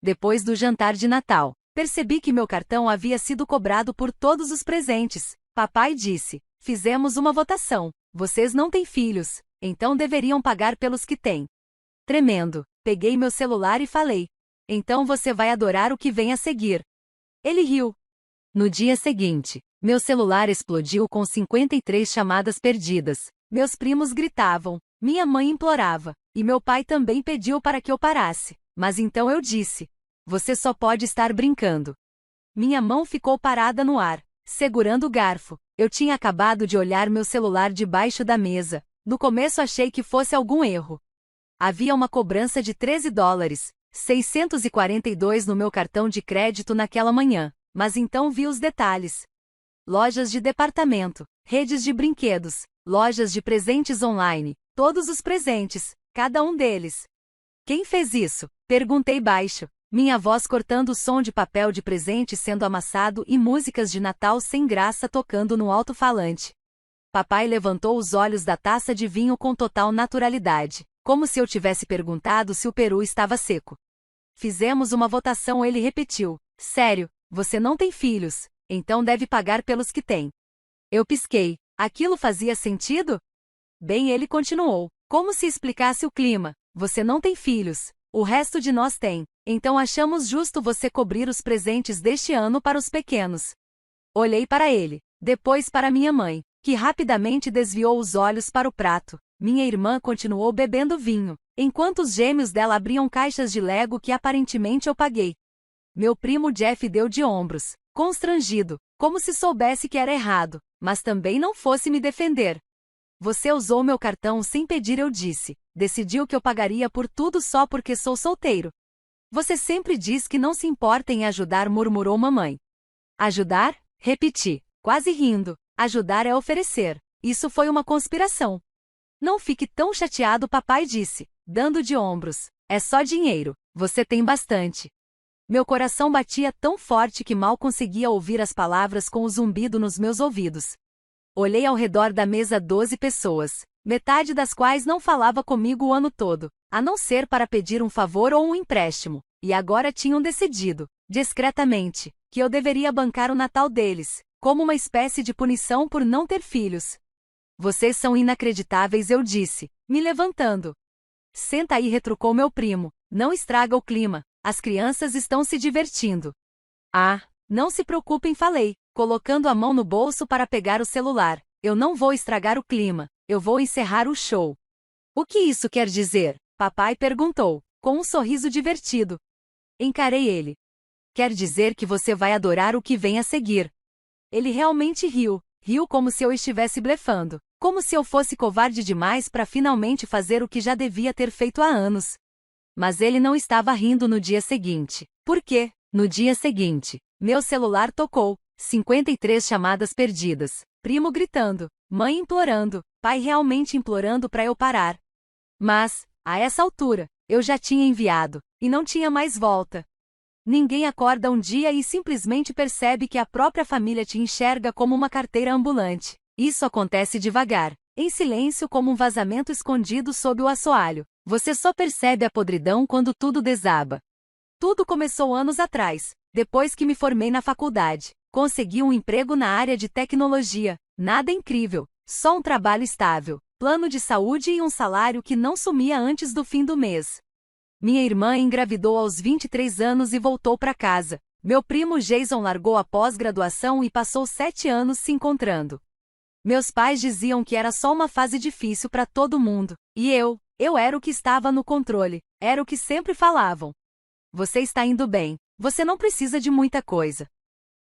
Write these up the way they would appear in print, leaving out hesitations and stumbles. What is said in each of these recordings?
depois do jantar de Natal. Percebi que meu cartão havia sido cobrado por todos os presentes. Papai disse: fizemos uma votação. Vocês não têm filhos, então deveriam pagar pelos que têm. Tremendo, peguei meu celular e falei: então você vai adorar o que vem a seguir. Ele riu. No dia seguinte, meu celular explodiu com 53 chamadas perdidas. Meus primos gritavam, minha mãe implorava, e meu pai também pediu para que eu parasse. Mas então eu disse: você só pode estar brincando. Minha mão ficou parada no ar, segurando o garfo. Eu tinha acabado de olhar meu celular debaixo da mesa. No começo achei que fosse algum erro. Havia uma cobrança de $13,642 no meu cartão de crédito naquela manhã, mas então vi os detalhes. Lojas de departamento, redes de brinquedos, lojas de presentes online, todos os presentes, cada um deles. Quem fez isso? Perguntei baixo, minha voz cortando o som de papel de presente sendo amassado e músicas de Natal sem graça tocando no alto-falante. Papai levantou os olhos da taça de vinho com total naturalidade, como se eu tivesse perguntado se o peru estava seco. Fizemos uma votação, ele repetiu: sério, você não tem filhos, então deve pagar pelos que tem. Eu pisquei. Aquilo fazia sentido? Bem, ele continuou, como se explicasse o clima: você não tem filhos, o resto de nós tem, então achamos justo você cobrir os presentes deste ano para os pequenos. Olhei para ele, depois para minha mãe, que rapidamente desviou os olhos para o prato. Minha irmã continuou bebendo vinho, enquanto os gêmeos dela abriam caixas de Lego que aparentemente eu paguei. Meu primo Jeff deu de ombros, constrangido, como se soubesse que era errado, mas também não fosse me defender. Você usou meu cartão sem pedir, eu disse. Decidiu que eu pagaria por tudo só porque sou solteiro. Você sempre diz que não se importa em ajudar, murmurou mamãe. Ajudar? Repeti, quase rindo. Ajudar é oferecer. Isso foi uma conspiração. Não fique tão chateado, papai disse, dando de ombros. É só dinheiro, você tem bastante. Meu coração batia tão forte que mal conseguia ouvir as palavras com o zumbido nos meus ouvidos. Olhei ao redor da mesa 12 pessoas, metade das quais não falava comigo o ano todo, a não ser para pedir um favor ou um empréstimo, e agora tinham decidido, discretamente, que eu deveria bancar o Natal deles, como uma espécie de punição por não ter filhos. Vocês são inacreditáveis, eu disse, me levantando. Senta aí, retrucou meu primo, não estraga o clima, as crianças estão se divertindo. Ah, não se preocupem, falei, colocando a mão no bolso para pegar o celular. Eu não vou estragar o clima, eu vou encerrar o show. O que isso quer dizer? Papai perguntou, com um sorriso divertido. Encarei ele. Quer dizer que você vai adorar o que vem a seguir. Ele realmente riu, riu como se eu estivesse blefando, como se eu fosse covarde demais para finalmente fazer o que já devia ter feito há anos. Mas ele não estava rindo no dia seguinte. Por quê? No dia seguinte, meu celular tocou, 53 chamadas perdidas, primo gritando, mãe implorando, pai realmente implorando para eu parar. Mas, a essa altura, eu já tinha enviado, e não tinha mais volta. Ninguém acorda um dia e simplesmente percebe que a própria família te enxerga como uma carteira ambulante. Isso acontece devagar, em silêncio, como um vazamento escondido sob o assoalho. Você só percebe a podridão quando tudo desaba. Tudo começou anos atrás, depois que me formei na faculdade. Consegui um emprego na área de tecnologia. Nada incrível, só um trabalho estável, plano de saúde e um salário que não sumia antes do fim do mês. Minha irmã engravidou aos 23 anos e voltou para casa. Meu primo Jason largou a pós-graduação e passou 7 anos se encontrando. Meus pais diziam que era só uma fase difícil para todo mundo. E eu era o que estava no controle, era o que sempre falavam. Você está indo bem, você não precisa de muita coisa.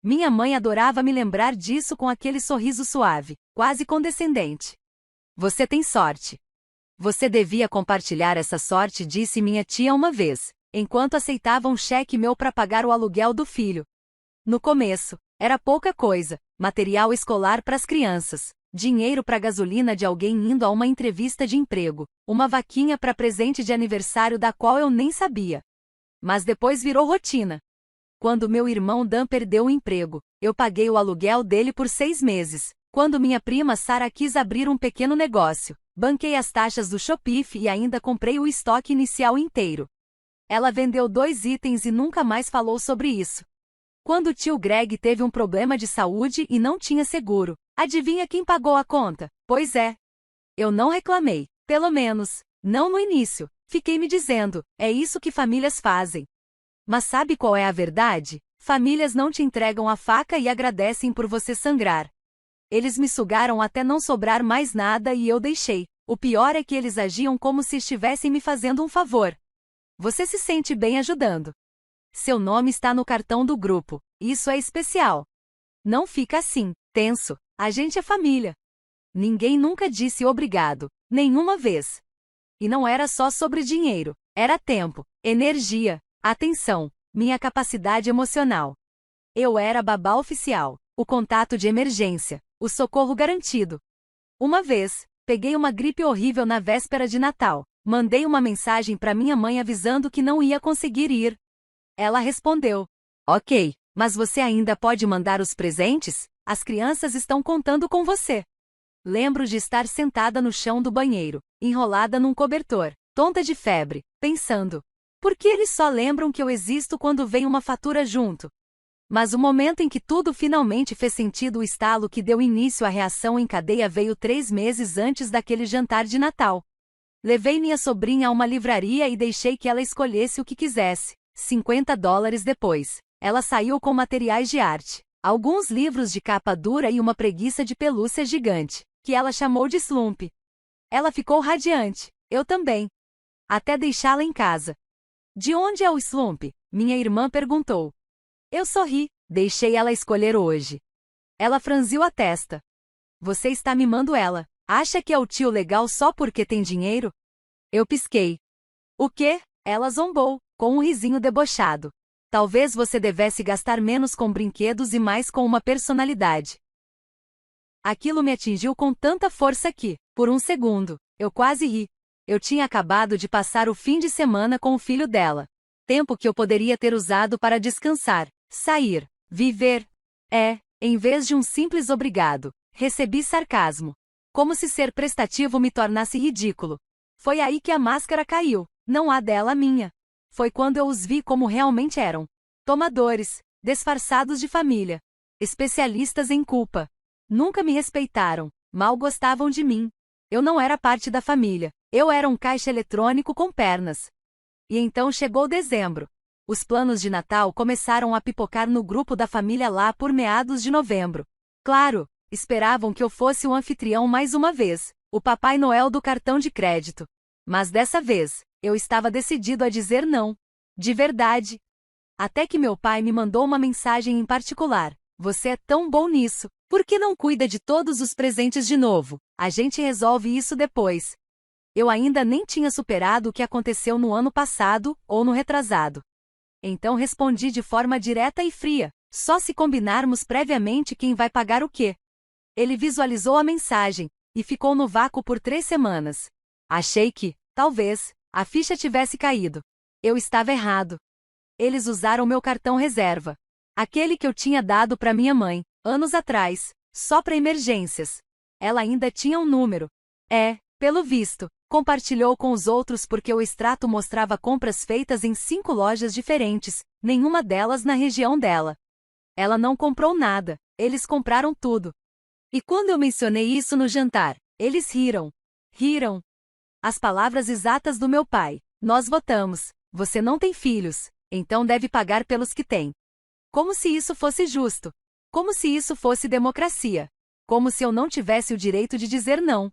Minha mãe adorava me lembrar disso com aquele sorriso suave, quase condescendente. Você tem sorte. Você devia compartilhar essa sorte, disse minha tia uma vez, enquanto aceitava um cheque meu para pagar o aluguel do filho. No começo, era pouca coisa, material escolar para as crianças, dinheiro para gasolina de alguém indo a uma entrevista de emprego, uma vaquinha para presente de aniversário da qual eu nem sabia. Mas depois virou rotina. Quando meu irmão Dan perdeu o emprego, eu paguei o aluguel dele por 6 meses. Quando minha prima Sara quis abrir um pequeno negócio, banquei as taxas do Shopify e ainda comprei o estoque inicial inteiro. Ela vendeu 2 itens e nunca mais falou sobre isso. Quando o tio Greg teve um problema de saúde e não tinha seguro, adivinha quem pagou a conta? Pois é. Eu não reclamei, pelo menos, não no início. Fiquei me dizendo, é isso que famílias fazem. Mas sabe qual é a verdade? Famílias não te entregam a faca e agradecem por você sangrar. Eles me sugaram até não sobrar mais nada e eu deixei. O pior é que eles agiam como se estivessem me fazendo um favor. Você se sente bem ajudando. Seu nome está no cartão do grupo. Isso é especial. Não fica assim, tenso. A gente é família. Ninguém nunca disse obrigado, nenhuma vez. E não era só sobre dinheiro, era tempo, energia, atenção, minha capacidade emocional. Eu era a babá oficial, o contato de emergência, o socorro garantido. Uma vez, peguei uma gripe horrível na véspera de Natal. Mandei uma mensagem para minha mãe avisando que não ia conseguir ir. Ela respondeu: Ok, mas você ainda pode mandar os presentes? As crianças estão contando com você. Lembro de estar sentada no chão do banheiro, enrolada num cobertor, tonta de febre, pensando: por que eles só lembram que eu existo quando vem uma fatura junto? Mas o momento em que tudo finalmente fez sentido, o estalo que deu início à reação em cadeia veio 3 meses antes daquele jantar de Natal. Levei minha sobrinha a uma livraria e deixei que ela escolhesse o que quisesse. $50 depois, ela saiu com materiais de arte, alguns livros de capa dura e uma preguiça de pelúcia gigante, que ela chamou de Slump. Ela ficou radiante, eu também. Até deixá-la em casa. De onde é o Slump? Minha irmã perguntou. Eu sorri, deixei ela escolher hoje. Ela franziu a testa. Você está mimando ela. Acha que é o tio legal só porque tem dinheiro? Eu pisquei. O quê? Ela zombou, com um risinho debochado. Talvez você devesse gastar menos com brinquedos e mais com uma personalidade. Aquilo me atingiu com tanta força que, por um segundo, eu quase ri. Eu tinha acabado de passar o fim de semana com o filho dela. Tempo que eu poderia ter usado para descansar, sair, viver. Em vez de um simples obrigado, recebi sarcasmo. Como se ser prestativo me tornasse ridículo. Foi aí que a máscara caiu, não a dela, a minha. Foi quando eu os vi como realmente eram. Tomadores, disfarçados de família. Especialistas em culpa. Nunca me respeitaram, mal gostavam de mim. Eu não era parte da família, eu era um caixa eletrônico com pernas. E então chegou dezembro. Os planos de Natal começaram a pipocar no grupo da família lá por meados de novembro. Claro, esperavam que eu fosse o anfitrião mais uma vez, o Papai Noel do cartão de crédito. Mas dessa vez, eu estava decidido a dizer não. De verdade. Até que meu pai me mandou uma mensagem em particular. Você é tão bom nisso, por que não cuida de todos os presentes de novo? A gente resolve isso depois. Eu ainda nem tinha superado o que aconteceu no ano passado, ou no retrasado. Então respondi de forma direta e fria. Só se combinarmos previamente quem vai pagar o quê. Ele visualizou a mensagem, e ficou no vácuo por 3 semanas. Achei que, talvez, a ficha tivesse caído. Eu estava errado. Eles usaram meu cartão reserva. Aquele que eu tinha dado para minha mãe, anos atrás, só para emergências. Ela ainda tinha um número. Pelo visto, compartilhou com os outros porque o extrato mostrava compras feitas em 5 lojas diferentes, nenhuma delas na região dela. Ela não comprou nada, eles compraram tudo. E quando eu mencionei isso no jantar, eles riram. Riram. As palavras exatas do meu pai. Nós votamos. Você não tem filhos, então deve pagar pelos que tem. Como se isso fosse justo. Como se isso fosse democracia. Como se eu não tivesse o direito de dizer não.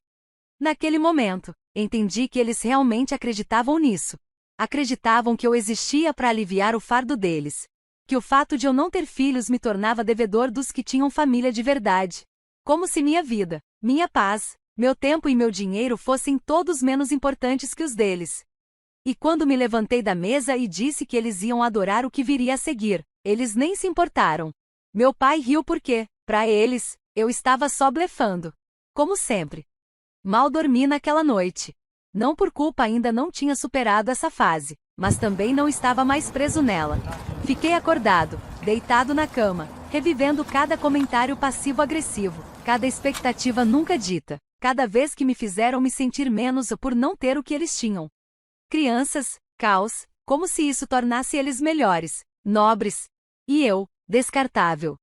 Naquele momento, entendi que eles realmente acreditavam nisso. Acreditavam que eu existia para aliviar o fardo deles. Que o fato de eu não ter filhos me tornava devedor dos que tinham família de verdade. Como se minha vida, minha paz, meu tempo e meu dinheiro fossem todos menos importantes que os deles. E quando me levantei da mesa e disse que eles iam adorar o que viria a seguir, eles nem se importaram. Meu pai riu porque, para eles, eu estava só blefando. Como sempre. Mal dormi naquela noite. Não por culpa, ainda não tinha superado essa fase, mas também não estava mais preso nela. Fiquei acordado, deitado na cama, revivendo cada comentário passivo-agressivo, cada expectativa nunca dita, cada vez que me fizeram me sentir menos por não ter o que eles tinham. Crianças, caos, como se isso tornasse eles melhores, nobres. E eu, descartável.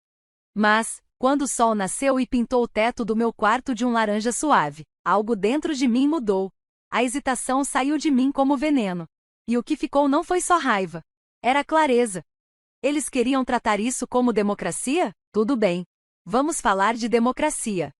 Mas, quando o sol nasceu e pintou o teto do meu quarto de um laranja suave, algo dentro de mim mudou. A hesitação saiu de mim como veneno. E o que ficou não foi só raiva. Era clareza. Eles queriam tratar isso como democracia? Tudo bem. Vamos falar de democracia.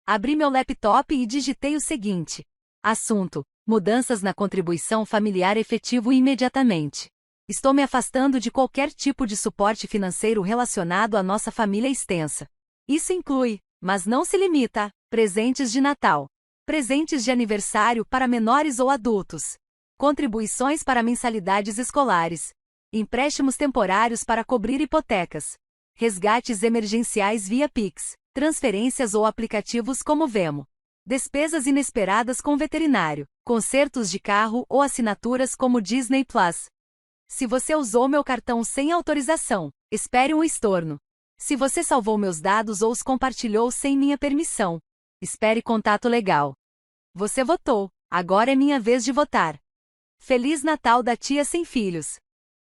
Abri meu laptop e digitei o seguinte. Assunto: mudanças na contribuição familiar efetivo imediatamente. Estou me afastando de qualquer tipo de suporte financeiro relacionado à nossa família extensa. Isso inclui, mas não se limita a, presentes de Natal, presentes de aniversário para menores ou adultos, contribuições para mensalidades escolares, empréstimos temporários para cobrir hipotecas, resgates emergenciais via Pix, transferências ou aplicativos como Venmo, despesas inesperadas com veterinário, consertos de carro ou assinaturas como Disney Plus. Se você usou meu cartão sem autorização, espere um estorno. Se você salvou meus dados ou os compartilhou sem minha permissão, espere contato legal. Você votou, agora é minha vez de votar. Feliz Natal da tia sem filhos.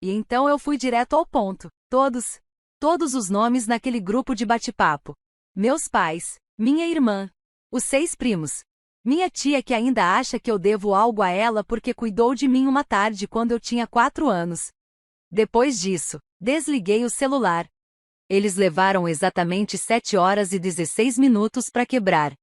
E então eu fui direto ao ponto. Todos os nomes naquele grupo de bate-papo. Meus pais, minha irmã, os 6 primos. Minha tia que ainda acha que eu devo algo a ela porque cuidou de mim uma tarde quando eu tinha 4 anos. Depois disso, desliguei o celular. Eles levaram exatamente 7 horas e 16 minutos para quebrar.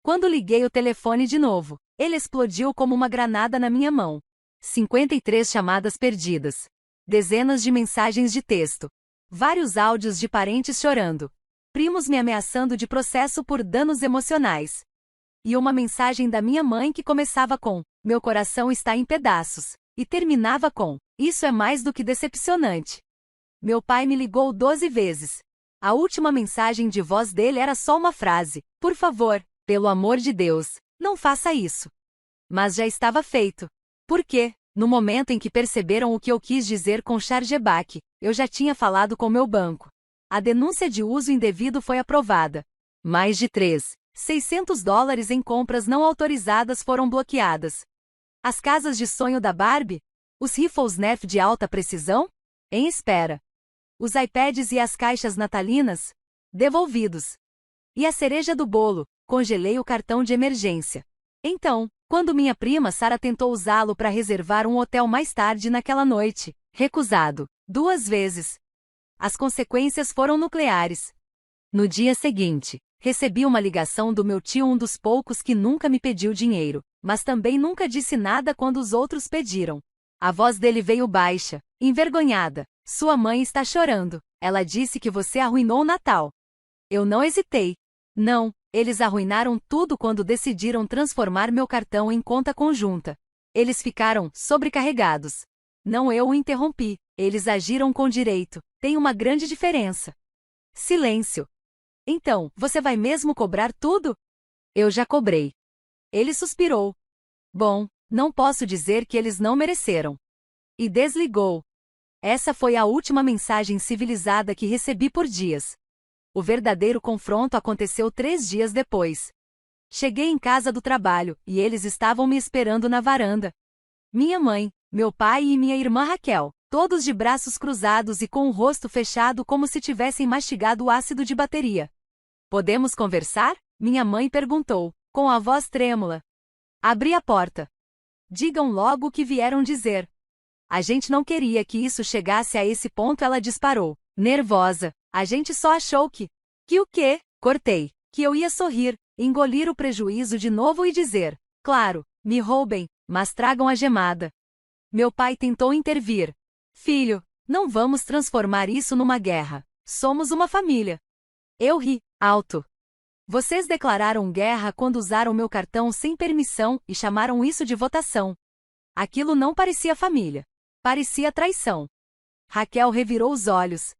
Quando liguei o telefone de novo, ele explodiu como uma granada na minha mão. 53 chamadas perdidas. Dezenas de mensagens de texto. Vários áudios de parentes chorando. Primos me ameaçando de processo por danos emocionais. E uma mensagem da minha mãe que começava com: meu coração está em pedaços, e terminava com: isso é mais do que decepcionante. Meu pai me ligou 12 vezes. A última mensagem de voz dele era só uma frase: por favor, pelo amor de Deus, não faça isso. Mas já estava feito. Por quê? No momento em que perceberam o que eu quis dizer com chargeback, eu já tinha falado com meu banco. A denúncia de uso indevido foi aprovada. Mais de $600 em compras não autorizadas foram bloqueadas. As casas de sonho da Barbie? Os rifles Nerf de alta precisão? Em espera. Os iPads e as caixas natalinas? Devolvidos. E a cereja do bolo? Congelei o cartão de emergência. Então, quando minha prima Sara tentou usá-lo para reservar um hotel mais tarde naquela noite, recusado 2 vezes. As consequências foram nucleares. No dia seguinte, recebi uma ligação do meu tio, um dos poucos que nunca me pediu dinheiro, mas também nunca disse nada quando os outros pediram. A voz dele veio baixa, envergonhada. Sua mãe está chorando. Ela disse que você arruinou o Natal. Eu não hesitei. Não, eles arruinaram tudo quando decidiram transformar meu cartão em conta conjunta. Eles ficaram sobrecarregados. Não, eu o interrompi. Eles agiram com direito. Tem uma grande diferença. Silêncio. Então, você vai mesmo cobrar tudo? Eu já cobrei. Ele suspirou. Bom, não posso dizer que eles não mereceram. E desligou. Essa foi a última mensagem civilizada que recebi por dias. O verdadeiro confronto aconteceu 3 dias depois. Cheguei em casa do trabalho, e eles estavam me esperando na varanda. Minha mãe, meu pai e minha irmã Raquel, todos de braços cruzados e com o rosto fechado como se tivessem mastigado ácido de bateria. Podemos conversar? Minha mãe perguntou, com a voz trêmula. Abri a porta. Digam logo o que vieram dizer. A gente não queria que isso chegasse a esse ponto, ela disparou, nervosa. A gente só achou que o quê? Cortei. Que eu ia sorrir, engolir o prejuízo de novo e dizer, claro, me roubem, mas tragam a gemada. Meu pai tentou intervir. Filho, não vamos transformar isso numa guerra. Somos uma família. Eu ri, alto. Vocês declararam guerra quando usaram meu cartão sem permissão e chamaram isso de votação. Aquilo não parecia família. Parecia traição. Raquel revirou os olhos.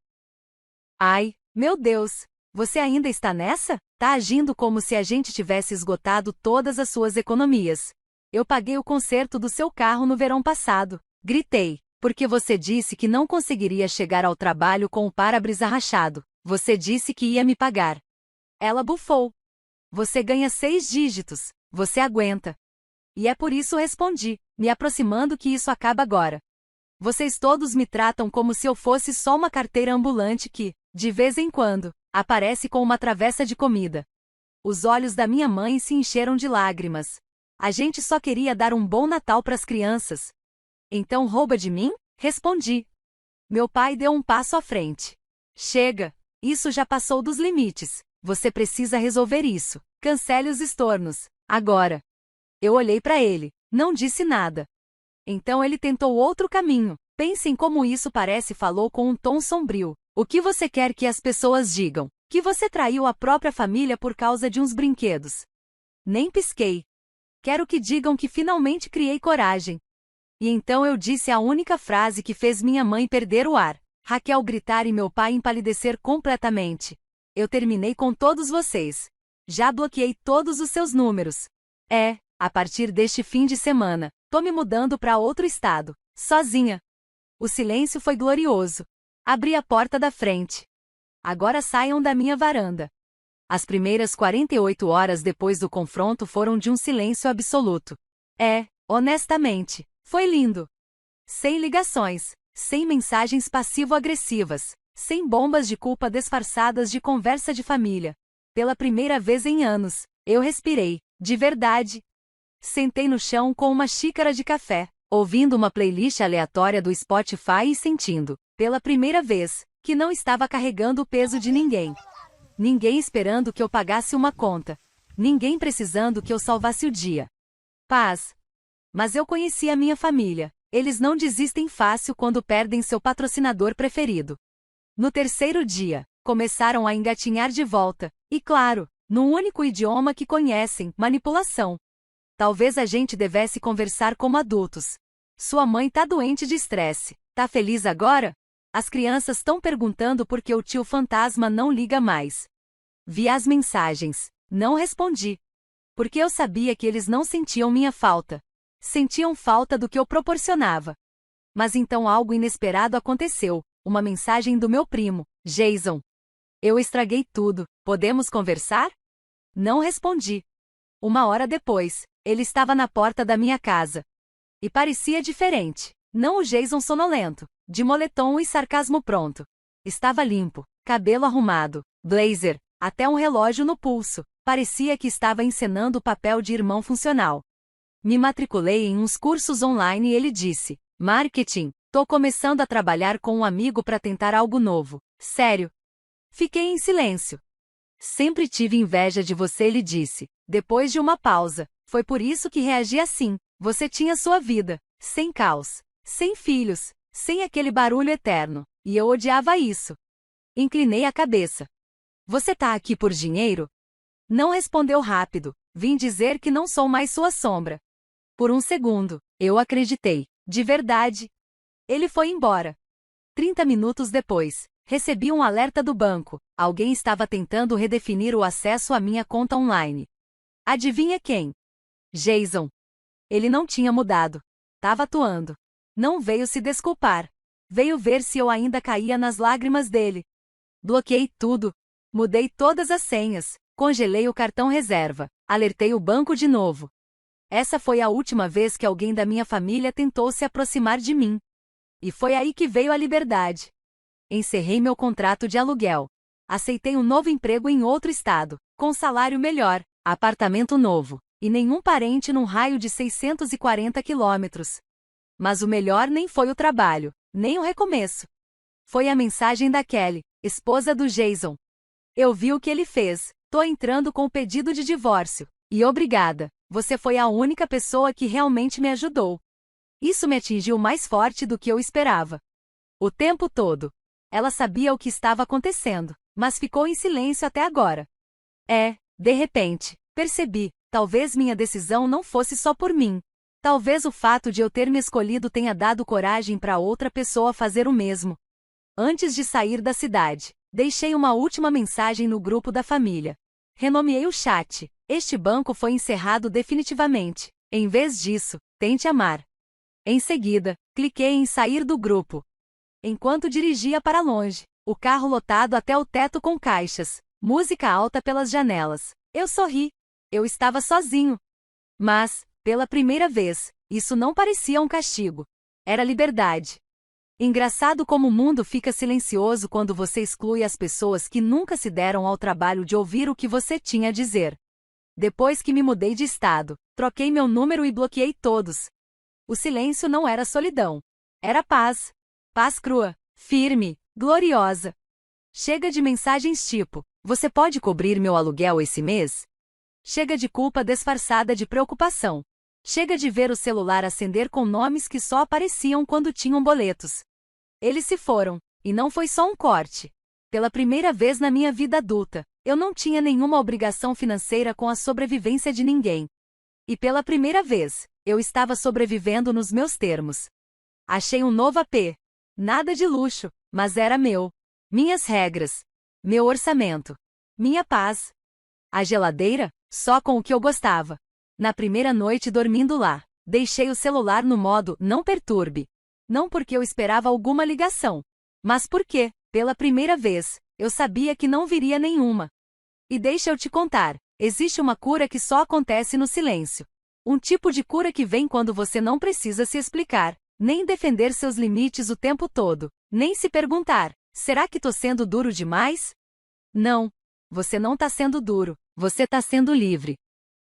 Ai, meu Deus, você ainda está nessa? Tá agindo como se a gente tivesse esgotado todas as suas economias. Eu paguei o conserto do seu carro no verão passado. Gritei, porque você disse que não conseguiria chegar ao trabalho com o para-brisa rachado. Você disse que ia me pagar. Ela bufou. Você ganha 6 dígitos. Você aguenta. E é por isso respondi, me aproximando, que isso acaba agora. Vocês todos me tratam como se eu fosse só uma carteira ambulante que, de vez em quando, aparece com uma travessa de comida. Os olhos da minha mãe se encheram de lágrimas. A gente só queria dar um bom Natal para as crianças. Então rouba de mim? Respondi. Meu pai deu um passo à frente. Chega! Isso já passou dos limites. Você precisa resolver isso. Cancele os estornos. Agora. Eu olhei para ele. Não disse nada. Então ele tentou outro caminho. Pense em como isso parece, falou com um tom sombrio. O que você quer que as pessoas digam? Que você traiu a própria família por causa de uns brinquedos. Nem pisquei. Quero que digam que finalmente criei coragem. E então eu disse a única frase que fez minha mãe perder o ar. Raquel gritar e meu pai empalidecer completamente. Eu terminei com todos vocês. Já bloqueei todos os seus números. A partir deste fim de semana, tô me mudando para outro estado, sozinha. O silêncio foi glorioso. Abri a porta da frente. Agora saiam da minha varanda. As primeiras 48 horas depois do confronto foram de um silêncio absoluto. Honestamente, foi lindo. Sem ligações, sem mensagens passivo-agressivas, sem bombas de culpa disfarçadas de conversa de família. Pela primeira vez em anos, eu respirei, de verdade. Sentei no chão com uma xícara de café, ouvindo uma playlist aleatória do Spotify e sentindo, pela primeira vez, que não estava carregando o peso de ninguém. Ninguém esperando que eu pagasse uma conta. Ninguém precisando que eu salvasse o dia. Paz. Mas eu conheci a minha família. Eles não desistem fácil quando perdem seu patrocinador preferido. No terceiro dia, começaram a engatinhar de volta. E claro, no único idioma que conhecem, manipulação. Talvez a gente devesse conversar como adultos. Sua mãe tá doente de estresse. Tá feliz agora? As crianças estão perguntando por que o tio fantasma não liga mais. Vi as mensagens. Não respondi. Porque eu sabia que eles não sentiam minha falta. Sentiam falta do que eu proporcionava. Mas então algo inesperado aconteceu. Uma mensagem do meu primo, Jason. Eu estraguei tudo. Podemos conversar? Não respondi. 1 hora depois, ele estava na porta da minha casa. E parecia diferente. Não o Jason sonolento, de moletom e sarcasmo pronto. Estava limpo, cabelo arrumado, blazer, até um relógio no pulso. Parecia que estava encenando o papel de irmão funcional. Me matriculei em uns cursos online e ele disse: Marketing, tô começando a trabalhar com um amigo para tentar algo novo. Sério? Fiquei em silêncio. Sempre tive inveja de você, ele disse, depois de uma pausa. Foi por isso que reagi assim. Você tinha sua vida, sem caos, sem filhos, sem aquele barulho eterno, e eu odiava isso. Inclinei a cabeça. Você tá aqui por dinheiro? Não respondeu rápido. Vim dizer que não sou mais sua sombra. Por um segundo, eu acreditei. De verdade. Ele foi embora. 30 minutos depois, recebi um alerta do banco. Alguém estava tentando redefinir o acesso à minha conta online. Adivinha quem? Jason. Ele não tinha mudado. Tava atuando. Não veio se desculpar. Veio ver se eu ainda caía nas lágrimas dele. Bloqueei tudo. Mudei todas as senhas. Congelei o cartão reserva. Alertei o banco de novo. Essa foi a última vez que alguém da minha família tentou se aproximar de mim. E foi aí que veio a liberdade. Encerrei meu contrato de aluguel. Aceitei um novo emprego em outro estado, com salário melhor, apartamento novo, e nenhum parente num raio de 640 quilômetros. Mas o melhor nem foi o trabalho, nem o recomeço. Foi a mensagem da Kelly, esposa do Jason. Eu vi o que ele fez. Tô entrando com o pedido de divórcio. E obrigada, você foi a única pessoa que realmente me ajudou. Isso me atingiu mais forte do que eu esperava. O tempo todo. Ela sabia o que estava acontecendo, mas ficou em silêncio até agora. De repente, percebi, talvez minha decisão não fosse só por mim. Talvez o fato de eu ter me escolhido tenha dado coragem para outra pessoa fazer o mesmo. Antes de sair da cidade, deixei uma última mensagem no grupo da família. Renomeei o chat. Este banco foi encerrado definitivamente. Em vez disso, tente amar. Em seguida, cliquei em sair do grupo. Enquanto dirigia para longe, o carro lotado até o teto com caixas, música alta pelas janelas. Eu sorri. Eu estava sozinho. Mas, pela primeira vez, isso não parecia um castigo. Era liberdade. Engraçado como o mundo fica silencioso quando você exclui as pessoas que nunca se deram ao trabalho de ouvir o que você tinha a dizer. Depois que me mudei de estado, troquei meu número e bloqueei todos. O silêncio não era solidão. Era paz. Paz crua, firme, gloriosa. Chega de mensagens tipo: você pode cobrir meu aluguel esse mês? Chega de culpa disfarçada de preocupação. Chega de ver o celular acender com nomes que só apareciam quando tinham boletos. Eles se foram, e não foi só um corte. Pela primeira vez na minha vida adulta, eu não tinha nenhuma obrigação financeira com a sobrevivência de ninguém. E pela primeira vez, eu estava sobrevivendo nos meus termos. Achei um novo AP. Nada de luxo, mas era meu. Minhas regras. Meu orçamento. Minha paz. A geladeira, só com o que eu gostava. Na primeira noite dormindo lá, deixei o celular no modo não perturbe. Não porque eu esperava alguma ligação, mas porque, pela primeira vez, eu sabia que não viria nenhuma. E deixa eu te contar, existe uma cura que só acontece no silêncio. Um tipo de cura que vem quando você não precisa se explicar, nem defender seus limites o tempo todo, nem se perguntar: será que tô sendo duro demais? Não. Você não tá sendo duro, você tá sendo livre.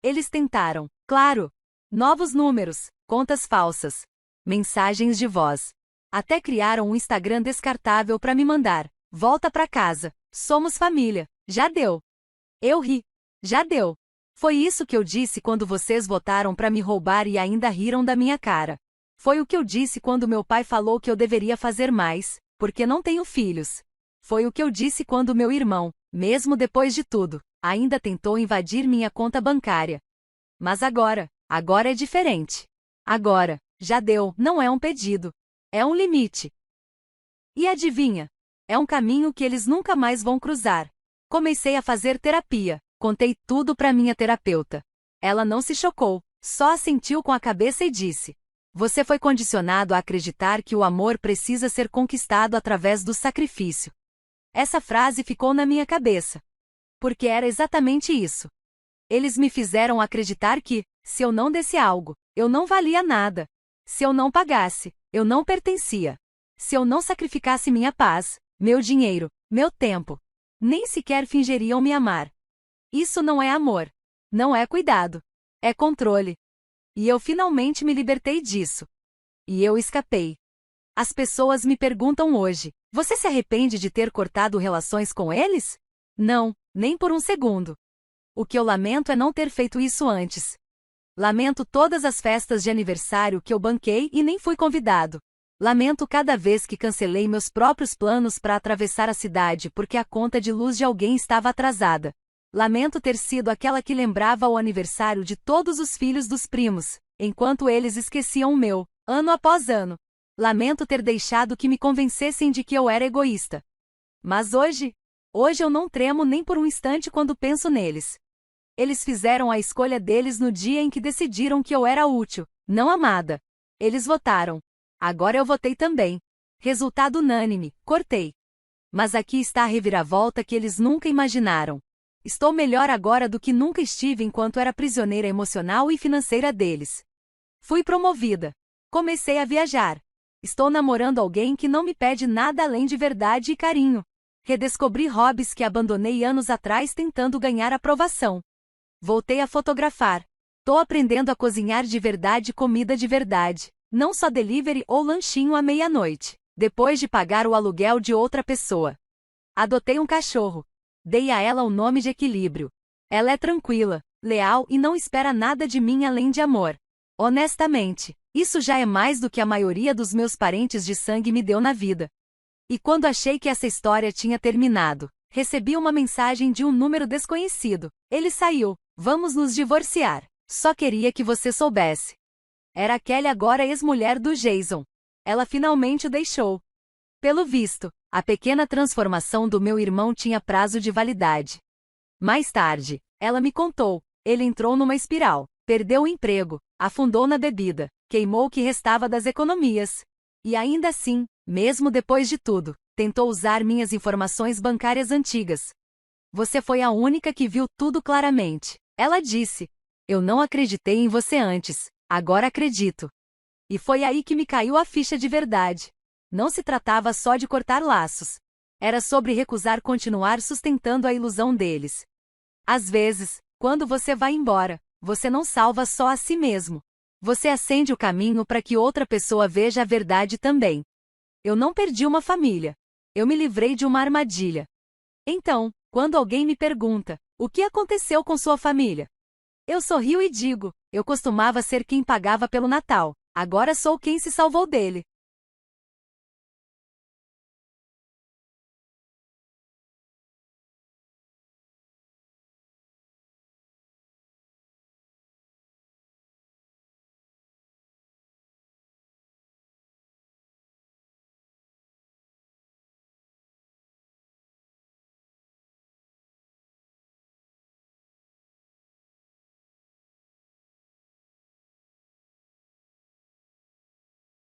Eles tentaram, claro. Novos números, contas falsas, mensagens de voz. Até criaram um Instagram descartável para me mandar: volta pra casa, somos família, já deu. Eu ri. Já deu. Foi isso que eu disse quando vocês votaram para me roubar e ainda riram da minha cara. Foi o que eu disse quando meu pai falou que eu deveria fazer mais, porque não tenho filhos. Foi o que eu disse quando meu irmão, mesmo depois de tudo, ainda tentou invadir minha conta bancária. Mas agora é diferente. Agora, já deu, não é um pedido. É um limite. E adivinha? É um caminho que eles nunca mais vão cruzar. Comecei a fazer terapia, contei tudo para minha terapeuta. Ela não se chocou, só assentiu com a cabeça e disse: você foi condicionado a acreditar que o amor precisa ser conquistado através do sacrifício. Essa frase ficou na minha cabeça. Porque era exatamente isso. Eles me fizeram acreditar que, se eu não desse algo, eu não valia nada. Se eu não pagasse, eu não pertencia. Se eu não sacrificasse minha paz, meu dinheiro, meu tempo, nem sequer fingiriam me amar. Isso não é amor. Não é cuidado. É controle. E eu finalmente me libertei disso. E eu escapei. As pessoas me perguntam hoje: você se arrepende de ter cortado relações com eles? Não, nem por um segundo. O que eu lamento é não ter feito isso antes. Lamento todas as festas de aniversário que eu banquei e nem fui convidado. Lamento cada vez que cancelei meus próprios planos para atravessar a cidade porque a conta de luz de alguém estava atrasada. Lamento ter sido aquela que lembrava o aniversário de todos os filhos dos primos, enquanto eles esqueciam o meu, ano após ano. Lamento ter deixado que me convencessem de que eu era egoísta. Mas hoje eu não tremo nem por um instante quando penso neles. Eles fizeram a escolha deles no dia em que decidiram que eu era útil, não amada. Eles votaram. Agora eu votei também. Resultado unânime, cortei. Mas aqui está a reviravolta que eles nunca imaginaram. Estou melhor agora do que nunca estive enquanto era prisioneira emocional e financeira deles. Fui promovida. Comecei a viajar. Estou namorando alguém que não me pede nada além de verdade e carinho. Redescobri hobbies que abandonei anos atrás tentando ganhar aprovação. Voltei a fotografar. Tô aprendendo a cozinhar de verdade comida de verdade, não só delivery ou lanchinho à meia-noite, depois de pagar o aluguel de outra pessoa. Adotei um cachorro. Dei a ela o nome de Equilíbrio. Ela é tranquila, leal e não espera nada de mim além de amor. Honestamente, isso já é mais do que a maioria dos meus parentes de sangue me deu na vida. E quando achei que essa história tinha terminado, recebi uma mensagem de um número desconhecido. Ele saiu. Vamos nos divorciar. Só queria que você soubesse. Era a Kelly, agora ex-mulher do Jason. Ela finalmente o deixou. Pelo visto, a pequena transformação do meu irmão tinha prazo de validade. Mais tarde, ela me contou, ele entrou numa espiral, perdeu o emprego, afundou na bebida, queimou o que restava das economias. E ainda assim, mesmo depois de tudo, tentou usar minhas informações bancárias antigas. Você foi a única que viu tudo claramente. Ela disse: eu não acreditei em você antes, agora acredito. E foi aí que me caiu a ficha de verdade. Não se tratava só de cortar laços. Era sobre recusar continuar sustentando a ilusão deles. Às vezes, quando você vai embora, você não salva só a si mesmo. Você acende o caminho para que outra pessoa veja a verdade também. Eu não perdi uma família. Eu me livrei de uma armadilha. Então, quando alguém me pergunta, o que aconteceu com sua família? Eu sorrio e digo, eu costumava ser quem pagava pelo Natal, agora sou quem se salvou dele.